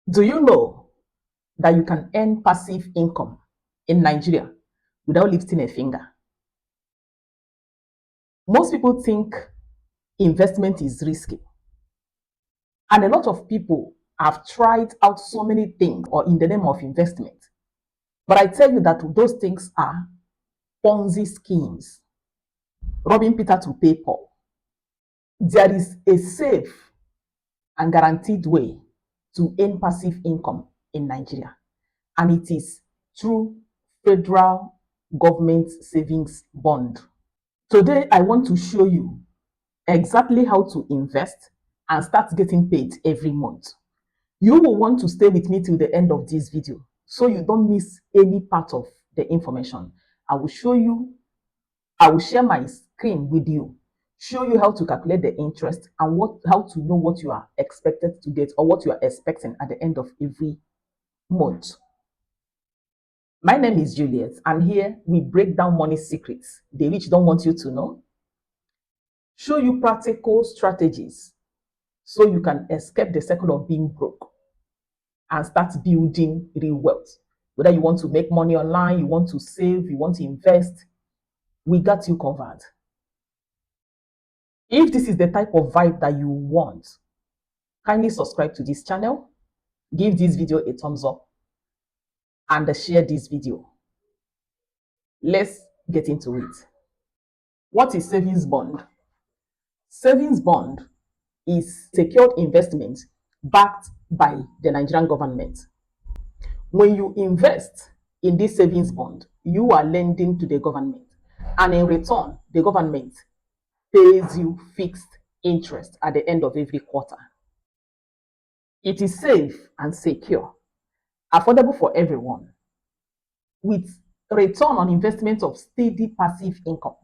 Do you know that you can earn passive income in Nigeria without lifting a finger? Most people think investment is risky. And a lot of people have tried out so many things or in the name of investment. But I tell you that those things are Ponzi schemes, robbing Peter to pay Paul. There is a safe and guaranteed way to earn passive income in Nigeria, and it is through federal government savings bond. Today, I want to show you exactly how to invest and start getting paid every month. You will want to stay with me till the end of this video so you don't miss any part of the information. I will share my screen with you, show you how to calculate the interest and how to know what you are expected to get or what you are expecting at the end of every month. My name is Juliet, and here we break down money secrets the rich don't want you to know, show you practical strategies so you can escape the cycle of being broke and start building real wealth. Whether you want to make money online, you want to save, you want to invest, we got you covered. If this is the type of vibe that you want, kindly subscribe to this channel, give this video a thumbs up, and share this video. Let's get into it. What is savings bond? Savings bond is secured investment backed by the Nigerian government. When you invest in this savings bond, you are lending to the government, and in return, the government pays you fixed interest at the end of every quarter. It is safe and secure, affordable for everyone, with return on investment of steady passive income.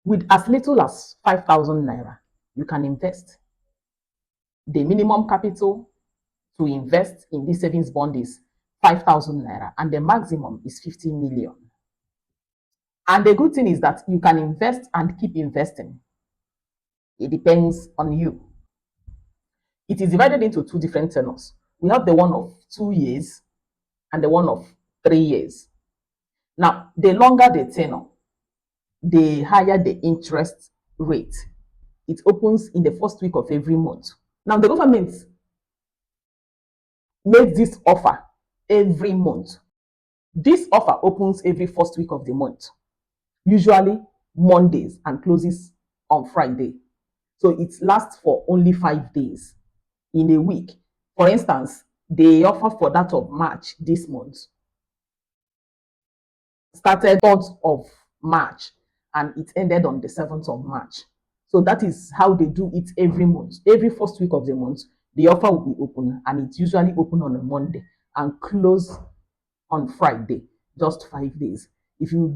With as little as 5,000 naira, you can invest. The minimum capital to invest in this savings bond is 5,000 naira, and the maximum is 50 million. And the good thing is that you can invest and keep investing. It depends on you. It is divided into two different tenors. We have the one of 2 years and the one of 3 years. Now, the longer the tenor, the higher the interest rate. It opens in the first week of every month. Now, the government makes this offer every month. This offer opens every first week of the month, usually Mondays, and closes on Friday. So it lasts for only 5 days in a week. For instance, the offer for that of March this month started 3rd of March and it ended on the 7th of March. So that is how they do it every month. Every first week of the month, the offer will be open, and it's usually open on a Monday and close on Friday, just 5 days. If you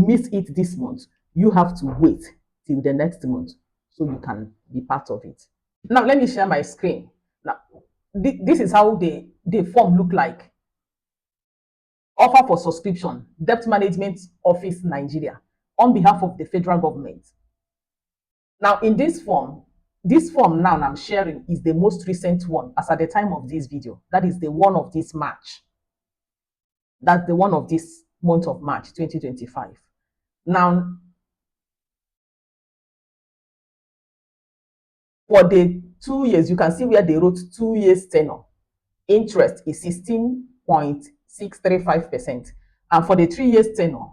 miss it this month, you have to wait till the next month so you can be part of it. Now, let me share my screen. Now, this is how the form look like. Offer for subscription, Debt Management Office, Nigeria, on behalf of the federal government. Now, in this form now I'm sharing is the most recent one as at the time of this video. That is the one of this March. That's the one of this month of March 2025. Now, for the 2 years, you can see where they wrote 2 years tenor. Interest is 16.635%. And for the 3 years tenor,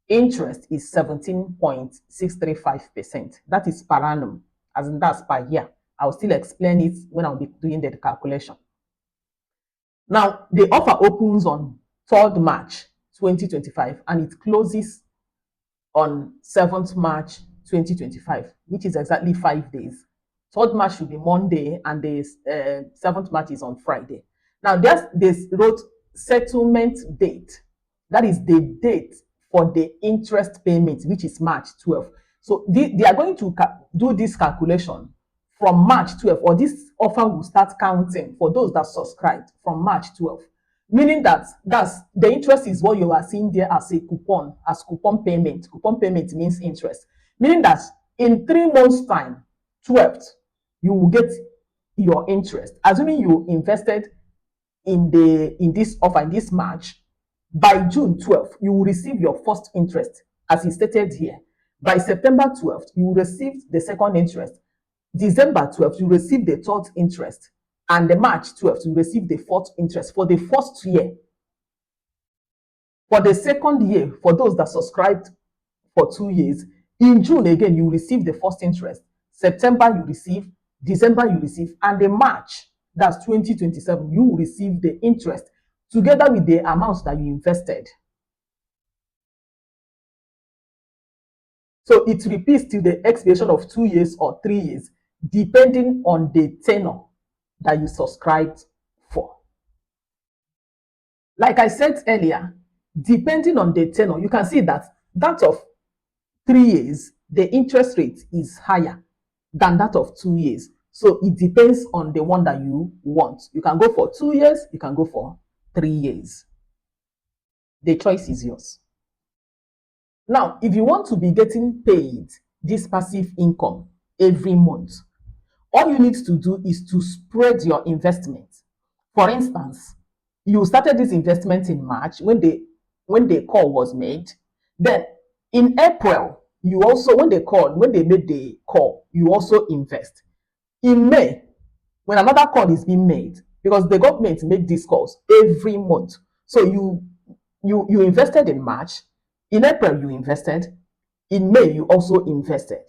interest is 17.635%. That is per annum, as in that's per year. I'll still explain it when I'll be doing the calculation. Now, the offer opens on 3rd March 2025 and it closes on 7th March 2025, which is exactly 5 days. 3rd March should be Monday and the 7th March is on Friday. Now, they wrote settlement date. That is the date for the interest payment, which is March 12th. So they are going to do this calculation from March 12th, or this offer will start counting for those that subscribed from March 12th. Meaning that the interest is what you are seeing there as a coupon, as coupon payment. Coupon payment means interest. Meaning that in 3 months' time, 12th, you will get your interest. Assuming you invested in this offer in this March, by June 12th, you will receive your first interest, as is stated here. By September 12th, you will receive the second interest. December 12th, you receive the third interest. And the March 12th, you receive the fourth interest for the first year. For the second year, for those that subscribed for 2 years, in June again, you receive the first interest. September, you receive. December, you receive. And in March, that's 2027, you will receive the interest together with the amount that you invested. So it repeats till the expiration of 2 years or 3 years, depending on the tenor that you subscribed for. Like I said earlier, depending on the tenor, you can see that of 3 years, the interest rate is higher than that of 2 years. So it depends on the one that you want. You can go for 2 years, you can go for 3 years. The choice is yours. Now, if you want to be getting paid this passive income every month, all you need to do is to spread your investment. For instance, you started this investment in March when the call was made. Then in April, you also, when they made the call, you also invest. In May, when another call is being made, because the government make these calls every month. So you invested in March, in April you invested, in May you also invested.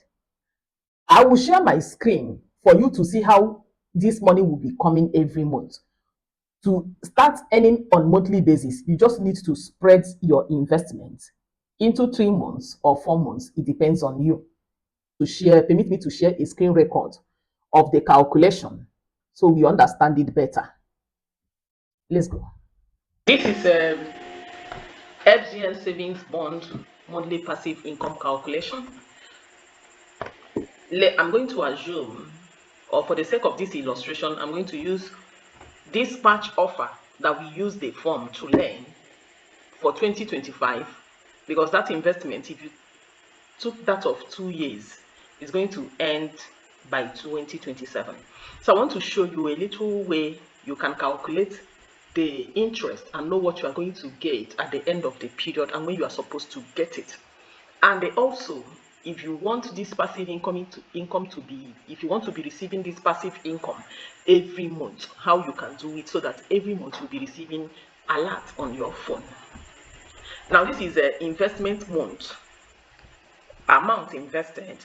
I will share my screen for you to see how this money will be coming every month. To start earning on monthly basis, you just need to spread your investment into 3 months or 4 months. It depends on you. Permit me to share a screen record of the calculation so we understand it better. Let's go. This is FGN savings bond monthly passive income calculation. I'm going to assume, or for the sake of this illustration, I'm going to use this patch offer that we use the form to learn for 2025, because that investment, if you took that of 2 years, is going to end by 2027. So I want to show you a little way you can calculate the interest and know what you are going to get at the end of the period and when you are supposed to get it. And also, if you want this passive income to be, if you want to be receiving this passive income every month, how you can do it so that every month you'll be receiving alert on your phone. Now this is an investment month, amount invested,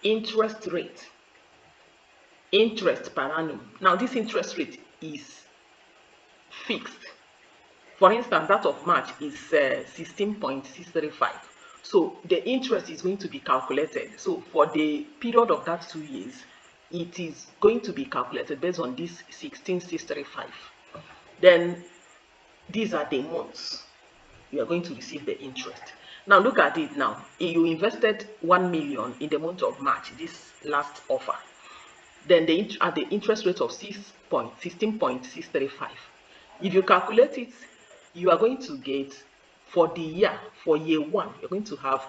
interest rate, interest per annum. Now this interest rate is fixed. For instance, that of March is 16.635. So the interest is going to be calculated. So for the period of that 2 years, it is going to be calculated based on this 16.635. Then these are the months you are going to receive the interest. Now look at it now. You invested 1 million in the month of March, this last offer. Then at the interest rate of 16.635. If you calculate it, you are going to get for year 1, you're going to have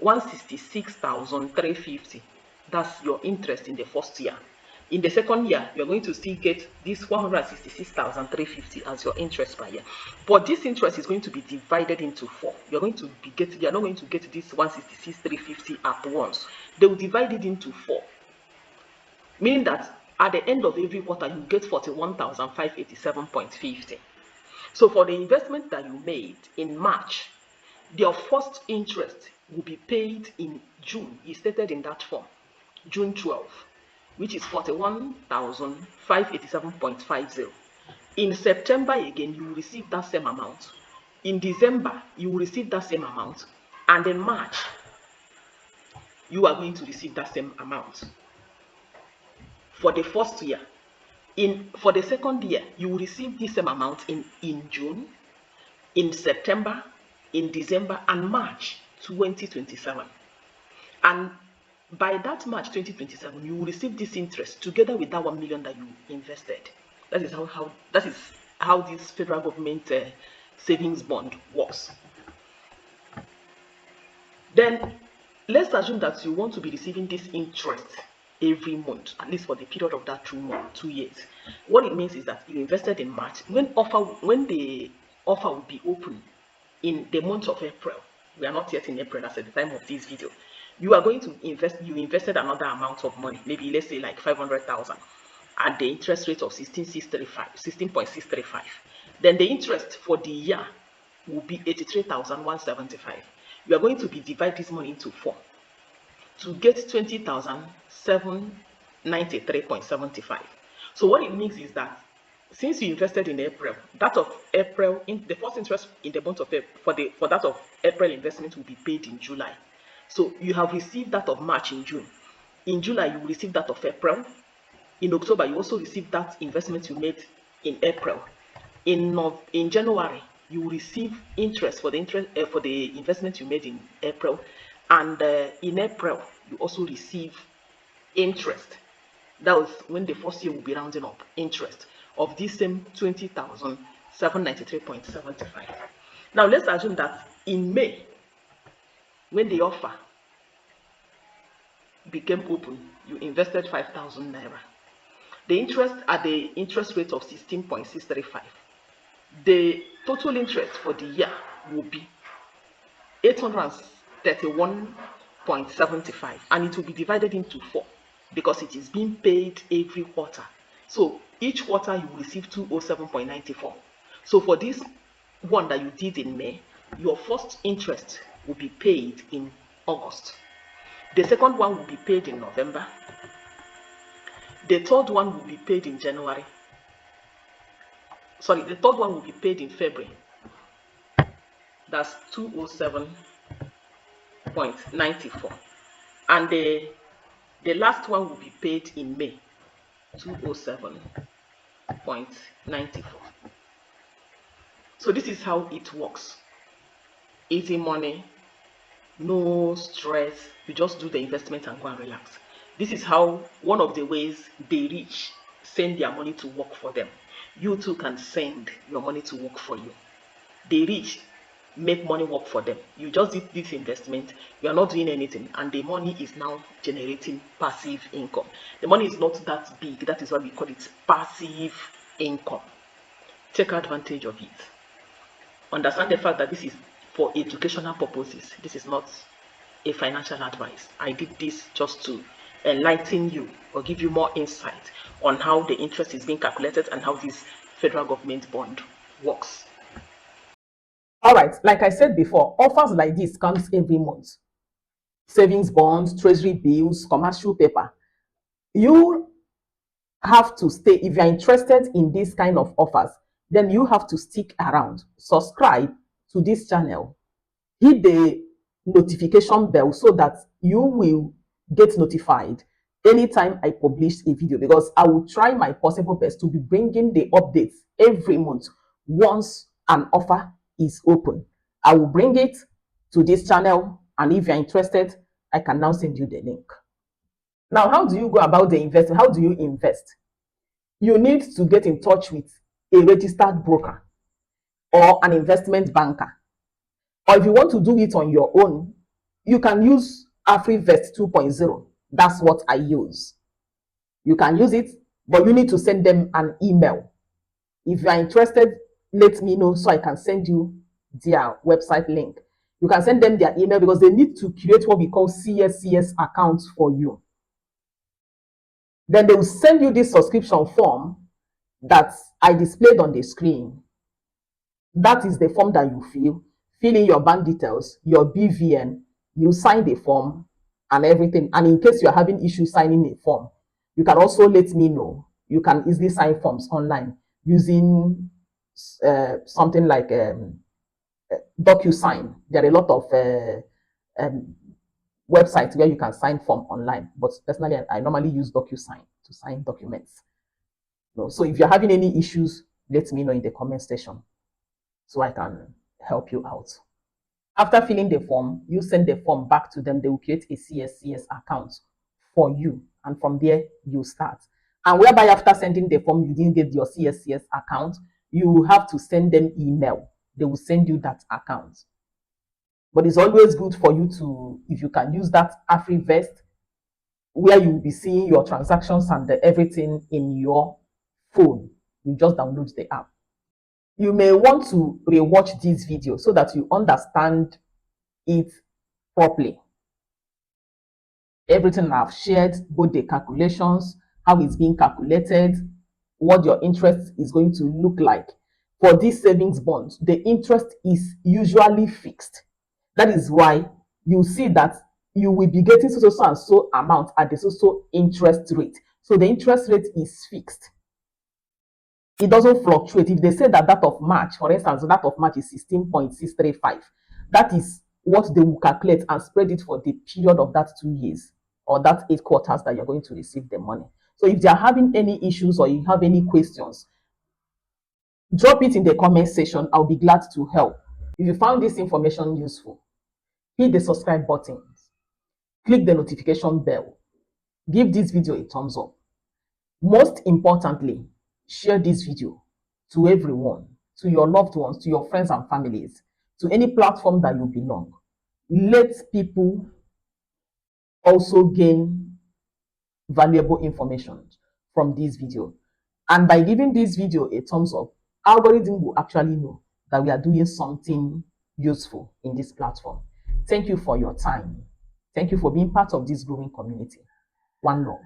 166,350. That's your interest in the first year. In the second year, you're going to still get this 166,350 as your interest per year. But this interest is going to be divided into 4. You're not going to get this 166,350 at once. They will divide it into 4. Meaning that at the end of every quarter, you get 41,587.50. So for the investment that you made in March, your first interest will be paid in June. It's stated in that form, June 12, which is 41,587.50. In September again, you will receive that same amount. In December, you will receive that same amount. And in March, you are going to receive that same amount. For the first year. For the second year, you will receive the same amount in June, in September, in December, and March 2027. And by that March 2027, you will receive this interest together with that 1 million that you invested. That is how this federal government savings bond works. Then let's assume that you want to be receiving this interest every month, at least for the period of that 2 years. What it means is that you invested in March. When the offer will be open in the month of April, we are not yet in April as at the time of this video, you are going to invest, you invested another amount of money, maybe let's say like 500,000 at the interest rate of 16.635. Then the interest for the year will be 83,175. You are going to be divide this money into 4 to get 20,793.75. So what it means is that since you invested in April, that of April, in the first interest in the month of April, for that of April investment will be paid in July. So you have received that of March in June. In July, you will receive that of April. In October, you also receive that investment you made in April. In January, you will receive interest for the investment you made in April, and in April you also receive interest. That was when the first year will be rounding up interest of this same 20,793.75. Now let's assume that in May, when the offer became open, you invested 5,000 naira. The interest at the interest rate of 16.635. The total interest for the year will be 831.75, and it will be divided into 4 because it is being paid every quarter. So each quarter you will receive 207.94. So for this one that you did in May, your first interest will be paid in August. The second one will be paid in November. The third one will be paid in January. Sorry, the third one will be paid in February. That's 207.94. And the last one will be paid in May, 207.94. So this is how it works. Easy money, no stress. You just do the investment and go and relax. This is how, one of the ways the rich send their money to work for them. You too can send your money to work for you. The rich make money work for them. You just did this investment, you are not doing anything, and the money is now generating passive income. The money is not that big. That is why we call it passive income. Take advantage of it. Understand the fact that this is for educational purposes. This is not a financial advice. I did this just to enlighten you or give you more insight on how the interest is being calculated and how this federal government bond works. All right, like I said before, offers like this comes every month. Savings bonds, treasury bills, commercial paper. You have to stay. If you're interested in this kind of offers, then you have to stick around. Subscribe to this channel. Hit the notification bell so that you will get notified anytime I publish a video, because I will try my possible best to be bringing the updates every month. Once an offer is open, I will bring it to this channel, and if you're interested, I can now send you the link. Now, how do you go about the investment? How do you invest? You need to get in touch with a registered broker or an investment banker. Or if you want to do it on your own, you can use AfriVest 2.0. That's what I use. You can use it, but you need to send them an email. If you are interested, let me know so I can send you their website link. You can send them their email because they need to create what we call CSCS accounts for you. Then they will send you this subscription form that I displayed on the screen. That is the form that you fill in your bank details, your BVN, you sign the form and everything. And in case you're having issues signing a form, you can also let me know. You can easily sign forms online using something like DocuSign. There are a lot of websites where you can sign form online, but personally, I normally use DocuSign to sign documents. So if you're having any issues, let me know in the comment section so I can help you out. After filling the form, you send the form back to them. They will create a CSCS account for you, and from there you start. And whereby after sending the form, you didn't get your CSCS account, you have to send them email. They will send you that account. But it's always good for you to, if you can use that AfriVest where you will be seeing your transactions and everything in your phone. You just download the app. You may want to rewatch this video so that you understand it properly. Everything I've shared, both the calculations, how it's being calculated, what your interest is going to look like. For these savings bonds, the interest is usually fixed. That is why you see that you will be getting so and so amount at the so interest rate. So the interest rate is fixed. It doesn't fluctuate. If they say that of March, for instance, that of March is 16.635, that is what they will calculate and spread it for the period of that 2 years or that 8 quarters that you're going to receive the money. So if they're having any issues or you have any questions, drop it in the comment section. I'll be glad to help. If you found this information useful, hit the subscribe button, click the notification bell, give this video a thumbs up. Most importantly, share this video to everyone, to your loved ones, to your friends and families, to any platform that you belong. Let people also gain valuable information from this video. And by giving this video a thumbs up, algorithm will actually know that we are doing something useful in this platform. Thank you for your time. Thank you for being part of this growing community. One love.